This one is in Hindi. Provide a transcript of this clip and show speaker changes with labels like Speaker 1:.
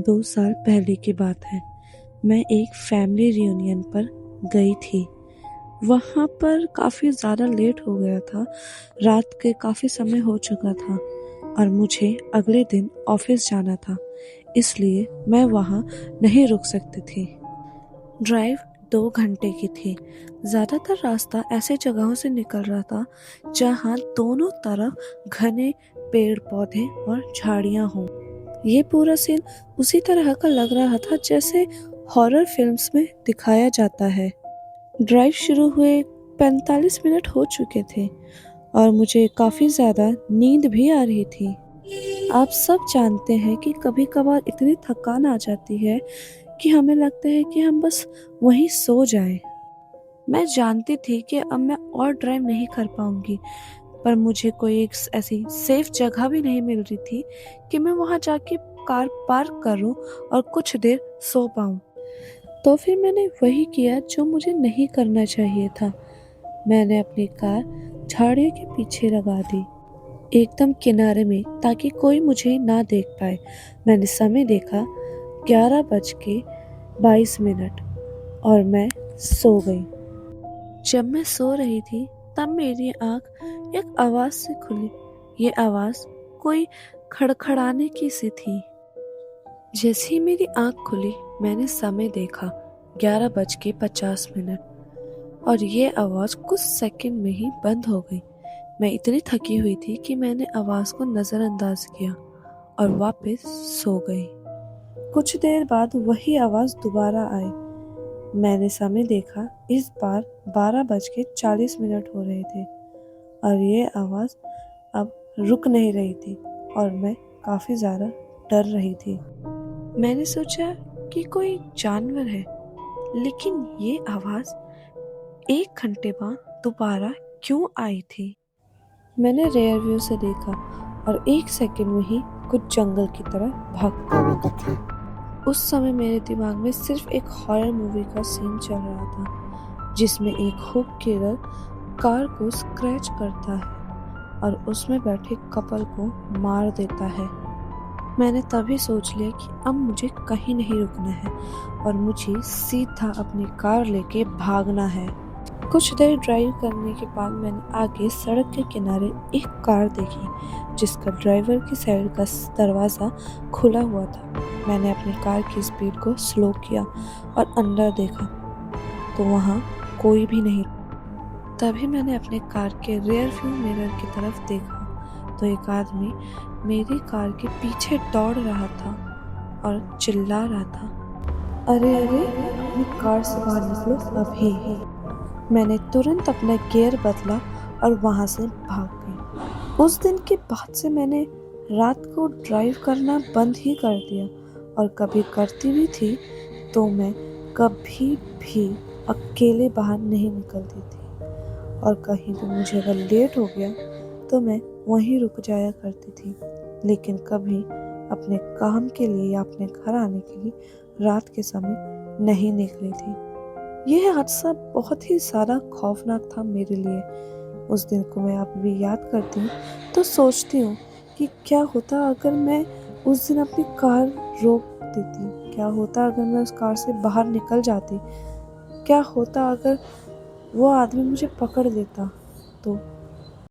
Speaker 1: 2 साल पहले की बात है। मैं एक फैमिली रियूनियन पर गई थी। वहाँ पर काफ़ी ज़्यादा लेट हो गया था। रात के काफ़ी समय हो चुका था और मुझे अगले दिन ऑफिस जाना था, इसलिए मैं वहाँ नहीं रुक सकती थी। ड्राइव 2 घंटे की थी। ज़्यादातर रास्ता ऐसे जगहों से निकल रहा था जहाँ दोनों तरफ घने पेड़ पौधे और झाड़ियाँ हों। ये पूरा सीन उसी तरह का लग रहा था जैसे हॉरर फिल्म्स में दिखाया जाता है। ड्राइव शुरू हुए 45 मिनट हो चुके थे और मुझे काफ़ी ज़्यादा नींद भी आ रही थी। आप सब जानते हैं कि कभी-कभार इतनी थकान आ जाती है कि हमें लगता है कि हम बस वहीं सो जाएं। मैं जानती थी कि अब मैं और ड्राइव नहीं कर पाऊंगी, पर मुझे कोई एक ऐसी सेफ जगह भी नहीं मिल रही थी कि मैं वहां जाके कार पार्क करूं और कुछ देर सो पाऊं। तो फिर मैंने वही किया जो मुझे नहीं करना चाहिए था। मैंने अपनी कार झाड़ियों के पीछे लगा दी, एकदम किनारे में, ताकि कोई मुझे ना देख पाए। मैंने समय देखा, 11:22 और मैं सो गई। जब मैं सो रही थी तब मेरी आंख एक आवाज से खुली। ये आवाज कोई खड़खड़ाने की सी थी। जैसे ही मेरी आंख खुली मैंने समय देखा, 11:50 और ये आवाज कुछ सेकंड में ही बंद हो गई। मैं इतनी थकी हुई थी कि मैंने आवाज को नजरअंदाज किया और वापस सो गई। कुछ देर बाद वही आवाज दोबारा आई। मैंने समय देखा, इस बार 12:40 हो रहे थे और ये आवाज अब रुक नहीं रही थी और मैं काफी ज्यादा डर रही थी। मैंने सोचा कि कोई जानवर है, लेकिन ये आवाज 1 घंटे बाद दोबारा क्यों आई थी? मैंने रेयर व्यू से देखा और 1 सेकंड में ही कुछ जंगल की तरफ भागते हुए दिखे। उस समय मेरे दिमाग में सिर्फ एक हॉरर मूवी का सीन चल रहा था, जिसमें एक हुक किलर कार को स्क्रैच करता है और उसमें बैठे कपल को मार देता है। मैंने तभी सोच लिया कि अब मुझे कहीं नहीं रुकना है और मुझे सीधा अपनी कार लेके भागना है। कुछ देर ड्राइव करने के बाद मैंने आगे सड़क के किनारे एक कार देखी जिसका ड्राइवर की साइड का दरवाज़ा खुला हुआ था। मैंने अपनी कार की स्पीड को स्लो किया और अंदर देखा तो वहाँ कोई भी नहीं। तभी मैंने अपने कार के रियर व्यू मिरर की तरफ देखा तो एक आदमी मेरी कार के पीछे दौड़ रहा था और चिल्ला रहा था, अरे अरे, अपनी कार से बाहर निकलो अभी। मैंने तुरंत अपना गियर बदला और वहां से भाग गई। उस दिन के बाद से मैंने रात को ड्राइव करना बंद ही कर दिया और कभी करती भी थी तो मैं कभी भी अकेले बाहर नहीं निकलती थी और कहीं भी मुझे अगर लेट हो गया तो मैं वहीं रुक जाया करती थी, लेकिन कभी अपने काम के लिए या अपने घर आने के लिए रात के समय नहीं निकली थी। यह हादसा बहुत ही ज़्यादा खौफनाक था मेरे लिए। उस दिन को मैं अब भी याद करती हूँ तो सोचती हूँ कि क्या होता अगर मैं उस दिन अपनी कार रोक देती, क्या होता अगर मैं उस कार से बाहर निकल जाती, क्या होता अगर वो आदमी मुझे पकड़ लेता। तो